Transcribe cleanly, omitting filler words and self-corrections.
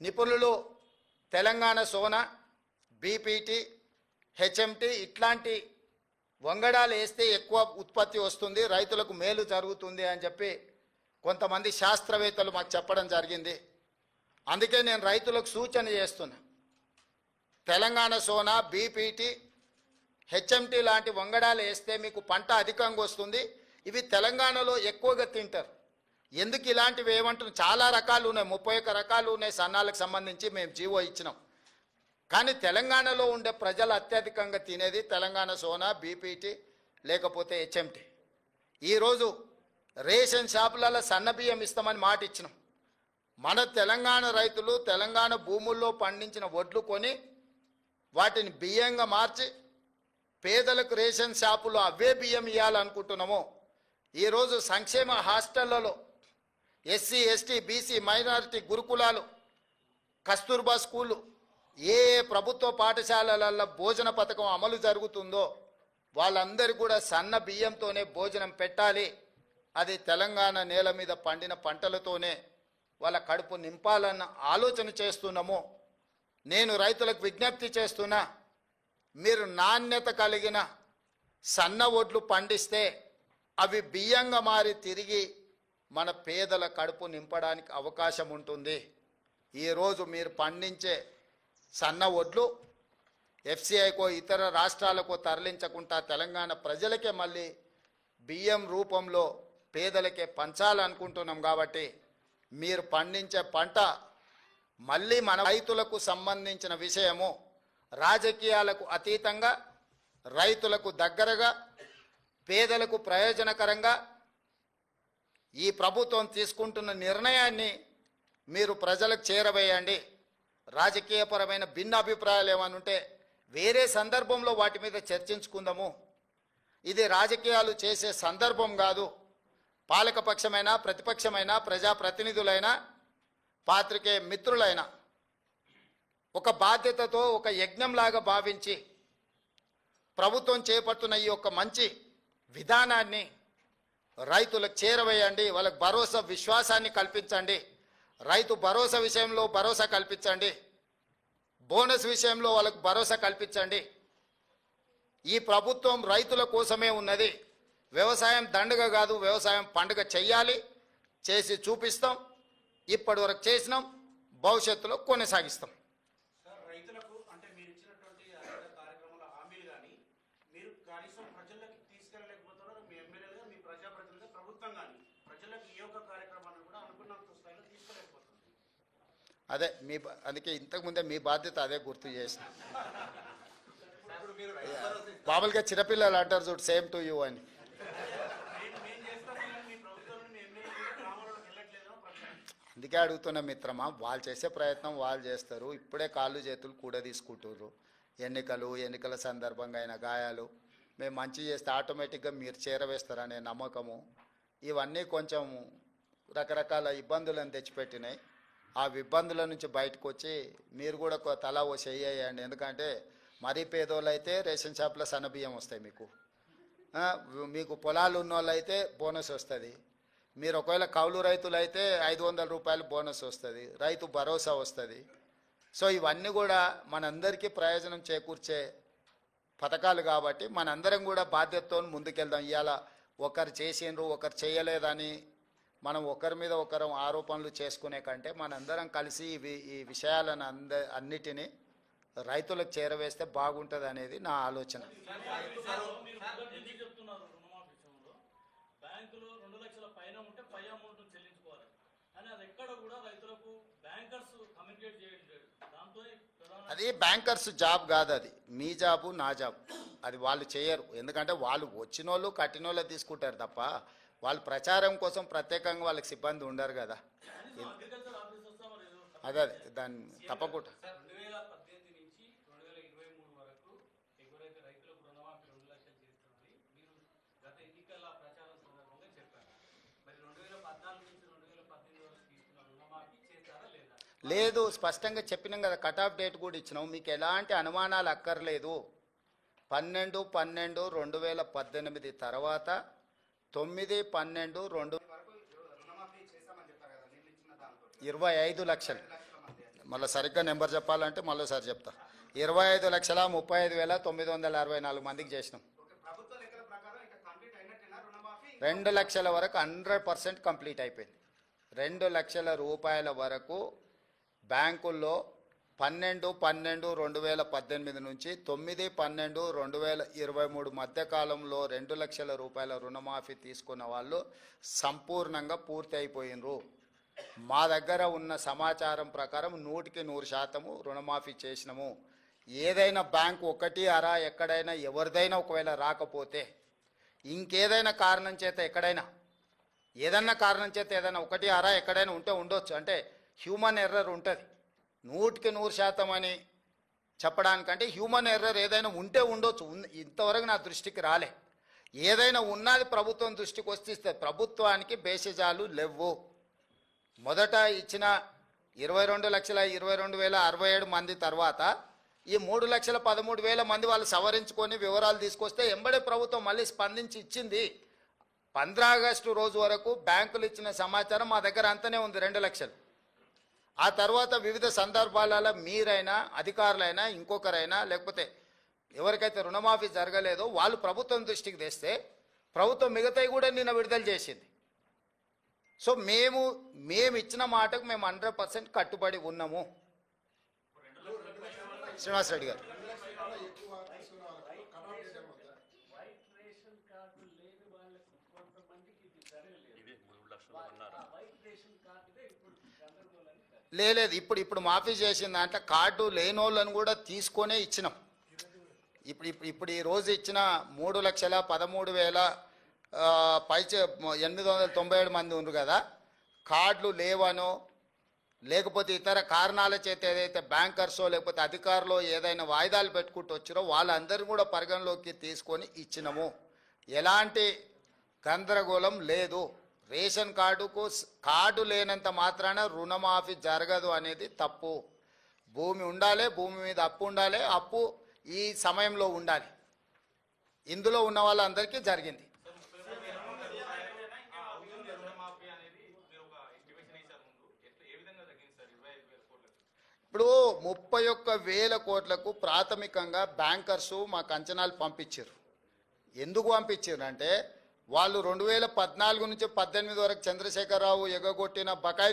నిపుణులు Telangana Sona, BPT, HMT ఇట్లాంటి వంగడాలు వేస్తే ఎక్కువ ఉత్పత్తి వస్తుంది, రైతులకు మేలు జరుగుతుంది అని చెప్పి కొంతమంది శాస్త్రవేత్తలు మాకు చెప్పడం జరిగింది. అందుకే నేను రైతులకు సూచన చేస్తున్నా, తెలంగాణ సోనా, బీపీటీ, హెచ్ఎంటీ లాంటి వంగడాలు వేస్తే మీకు పంట అధికంగా వస్తుంది. ఇవి తెలంగాణలో ఎక్కువగా తింటారు. ఎందుకు ఇలాంటివి ఏమంటున్నాం, చాలా రకాలు ఉన్నాయి, 31 రకాలు ఉన్నాయి సన్నాలకు సంబంధించి మేము జీవో ఇచ్చినాం. కానీ తెలంగాణలో ఉండే ప్రజలు అత్యధికంగా తినేది తెలంగాణ సోనా, బీపీటీ లేకపోతే హెచ్ఎంటీ. ఈరోజు రేషన్ షాపులలో సన్న బియ్యం ఇస్తామని మాట ఇచ్చినాం. మన తెలంగాణ రైతులు తెలంగాణ భూముల్లో పండించిన వడ్లు కొని వాటిని బియ్యంగా మార్చి పేదలకు రేషన్ షాపులో అవే బియ్యం ఇవ్వాలనుకుంటున్నాము. ఈరోజు సంక్షేమ హాస్టళ్లలో ఎస్సీ, ఎస్టీ, బీసీ, మైనారిటీ గురుకులాలు, కస్తూర్బా స్కూళ్ళు, ఏ ప్రభుత్వ పాఠశాలలలో భోజన పథకం అమలు జరుగుతుందో వాళ్ళందరూ కూడా సన్న బియ్యంతోనే భోజనం పెట్టాలి. అది తెలంగాణ నేల మీద పండిన పంటలతోనే వాళ్ళ కడుపు నింపాలన్న ఆలోచన చేస్తున్నాము. నేను రైతులకు విజ్ఞప్తి చేస్తున్నా, మీరు నాణ్యత కలిగిన సన్న వడ్లు పండిస్తే అవి బియ్యంగా మారి తిరిగి మన పేదల కడుపు నింపడానికి అవకాశం ఉంటుంది. ఈరోజు మీరు పండించే సన్న వడ్లు ఎఫ్సిఐకో ఇతర రాష్ట్రాలకో తరలించకుండా తెలంగాణ ప్రజలకే మళ్ళీ బియ్యం రూపంలో పేదలకే పంచాలనుకుంటున్నాం. కాబట్టి మీరు పండించే పంట మళ్ళీ మన రైతులకు సంబంధించిన విషయము, రాజకీయాలకు అతీతంగా రైతులకు దగ్గరగా పేదలకు ప్రయోజనకరంగా ఈ ప్రభుత్వం తీసుకుంటున్న నిర్ణయాన్ని మీరు ప్రజలకు చేరవేయండి. రాజకీయపరమైన భిన్న అభిప్రాయాలు ఏమైనా ఉంటే వేరే సందర్భంలో వాటి మీద చర్చించుకుందాము. ఇది రాజకీయాలు చేసే సందర్భం కాదు. పాలకపక్షమైనా ప్రతిపక్షమైనా ప్రజాప్రతినిధులైనా పాత్రికేయ మిత్రులైనా ఒక బాధ్యతతో ఒక యజ్ఞంలాగా భావించి ప్రభుత్వం చేపడుతున్న ఈ యొక్క మంచి విధానాన్ని రైతులకు చేరవేయండి. వాళ్ళకు భరోసా, విశ్వాసాన్ని కల్పించండి. రైతు భరోసా విషయంలో భరోసా కల్పించండి. బోనస్ విషయంలో వాళ్ళకు భరోసా కల్పించండి. ఈ ప్రభుత్వం రైతుల కోసమే ఉన్నది. వ్యవసాయం దండగ కాదు, వ్యవసాయం పండుగ చెయ్యాలి. చేసి చూపిస్తాం. ఇప్పటి వరకు చేసినాం, భవిష్యత్తులో కొనసాగిస్తాం. రైతులకు అంటే మీరు ఇచ్చినటువంటి కార్యక్రమాల హామీలు కానీ మీరు కనీసం ప్రజలకు తీసుకెళ్ళలేకపోతున్నారు. మీ ఎమ్మెల్యేలుగా, మీ ప్రజాప్రతినిధులుగా ప్రభుత్వం కానీ ప్రజలకు ఈ యొక్క కార్యక్రమాన్ని కూడా అనుకున్నంత స్థాయిలో తీసుకెళ్ళలేకపోతుంది. అదే అందుకే ఇంతకుముందే మీ బాధ్యత అదే గుర్తు చేసిన. మామూలుగా చిన్నపిల్లలు అంటారు చూడు, సేమ్ టు యూ అని. అందుకే అడుగుతున్న మిత్రమా, వాళ్ళు చేసే ప్రయత్నం వాళ్ళు చేస్తారు. ఇప్పుడే కాళ్ళు చేతులు కూడా తీసుకుంటుర్రు. ఎన్నికల సందర్భంగా అయిన గాయాలు మేము మంచి చేస్తే ఆటోమేటిక్గా మీరు చేరవేస్తారనే నమ్మకము, ఇవన్నీ కొంచెం రకరకాల ఇబ్బందులను తెచ్చిపెట్టినాయి. ఆ ఇబ్బందుల నుంచి బయటకు వచ్చి మీరు కూడా తలా ఓ చెయ్యండి. ఎందుకంటే మరీ పేదోళ్ళు అయితే రేషన్ షాప్లో సన్నబియ్యం వస్తాయి. మీకు పొలాలు ఉన్న వాళ్ళు అయితే బోనస్ వస్తుంది. మీరు ఒకవేళ కౌలు రైతులు అయితే 500 రూపాయలు బోనస్ వస్తుంది, రైతు భరోసా వస్తుంది. సో ఇవన్నీ కూడా మనందరికీ ప్రయోజనం చేకూర్చే పథకాలు కాబట్టి మనందరం కూడా బాధ్యతతో ముందుకెళ్దాం. ఇవాళ ఒకరు చేసిండ్రు ఒకరు చేయలేదని మనం ఒకరి మీద ఒకరు ఆరోపణలు చేసుకునే కంటే మనందరం కలిసి ఈ విషయాలను అన్నిటినీ రైతులకు చేరవేస్తే బాగుంటుంది అనేది నా ఆలోచన. అది బ్యాంకర్స్ జాబ్ కాదు, అది మీ జాబు నా జాబ్. అది వాళ్ళు చేయరు. ఎందుకంటే వాళ్ళు వచ్చిన వాళ్ళు కట్టిన వాళ్ళు తీసుకుంటారు తప్ప వాళ్ళు ప్రచారం కోసం ప్రత్యేకంగా వాళ్ళకి సిబ్బంది ఉండరు కదా. అదే దాన్ని తప్పకుండా లేదు, స్పష్టంగా చెప్పినాం కదా, కట్ ఆఫ్ డేట్ కూడా ఇచ్చినాం. మీకు ఎలాంటి అనుమానాలు అక్కర్లేదు. 12/12/2018 తర్వాత 9/12/2025 లక్షలు మళ్ళీ సరిగ్గా నెంబర్ చెప్పాలంటే మళ్ళీసారి చెప్తా. 25,35,964 మందికి చేసినాం. ఓకే, ప్రభుత్వ లెక్కల ప్రకారం ఇక కంప్లీట్ అయినట్టేనా రుణమాఫీ? 2 లక్షల వరకు 100% కంప్లీట్ అయిపోయింది. 2 లక్షల రూపాయల వరకు బ్యాంకుల్లో 12/12/2018 నుంచి 9/12/2023 మధ్య కాలంలో 2 లక్షల రూపాయల రుణమాఫీ తీసుకున్న వాళ్ళు సంపూర్ణంగా పూర్తి అయిపోయినరు. మా దగ్గర ఉన్న సమాచారం ప్రకారం 100% రుణమాఫీ చేసినాము. ఏదైనా బ్యాంకు ఒకటి అరా ఎక్కడైనా ఎవరిదైనా ఒకవేళ రాకపోతే ఇంకేదైనా కారణం చేత ఎక్కడైనా ఏదన్నా కారణం చేత ఏదైనా ఒకటి అరా ఎక్కడైనా ఉంటే ఉండొచ్చు, అంటే హ్యూమన్ ఎర్రర్ ఉంటుంది. 100% అని చెప్పడానికంటే హ్యూమన్ ఎర్రర్ ఏదైనా ఉంటే ఉండొచ్చు. ఇంతవరకు నా దృష్టికి రాలే. ఏదైనా ఉన్నది ప్రభుత్వం దృష్టికి వస్తే ప్రభుత్వానికి బేసిజాలు లేవు. మొదట ఇచ్చిన 22,22,067 మంది తర్వాత ఈ 3,13,000 మంది వాళ్ళు సవరించుకొని వివరాలు తీసుకొస్తే ఎంబడే ప్రభుత్వం మళ్ళీ స్పందించి ఇచ్చింది. 15 ఆగస్టు రోజు వరకు బ్యాంకులు ఇచ్చిన సమాచారం మా దగ్గర అంతనే ఉంది, 2 లక్షలు. ఆ తర్వాత వివిధ సందర్భాలలో మీరైనా అధికారులైనా ఇంకొకరైనా లేకపోతే ఎవరికైతే రుణమాఫీ జరగలేదో వాళ్ళు ప్రభుత్వం దృష్టికి తెస్తే ప్రభుత్వం మిగతాయి కూడా నిన్న విడుదల చేసింది. సో మేము ఇచ్చిన మాటకు మేము 100% కట్టుబడి ఉన్నాము. శ్రీనివాసరెడ్డి గారు, లేదు ఇప్పుడు మాఫీ చేసిన దాంట్లో కార్డు లేని వాళ్ళని కూడా తీసుకొనే ఇచ్చినాం. ఇప్పుడు ఈ రోజు ఇచ్చిన 3,13,000 పైచే 897 మంది ఉన్నారు కదా, కార్డులు లేవనో లేకపోతే ఇతర కారణాల చేత ఏదైతే బ్యాంకర్సో లేకపోతే అధికారులు ఏదైనా వాయిదాలు పెట్టుకుంటూ వచ్చారో వాళ్ళందరినీ కూడా పరిగణలోకి తీసుకొని ఇచ్చినాము. ఎలాంటి గందరగోళం లేదు. రేషన్ కార్డు లేనంత మాత్రాన రుణమాఫీ జరగదు అనేది తప్పు. భూమి ఉండాలి, భూమి మీద అప్పు ఉండాలి, అప్పు ఈ సమయంలో ఉండాలి. ఇందులో ఉన్న వాళ్ళందరికీ జరిగింది. ఇప్పుడు 31,000 కోట్లకు ప్రాథమికంగా బ్యాంకర్సు మాకు అంచనాలు పంపించారు. ఎందుకు పంపించారు అంటే వాళ్ళు 2014 నుంచి 18 వరకు చంద్రశేఖరరావు ఎగగొట్టిన బకాయి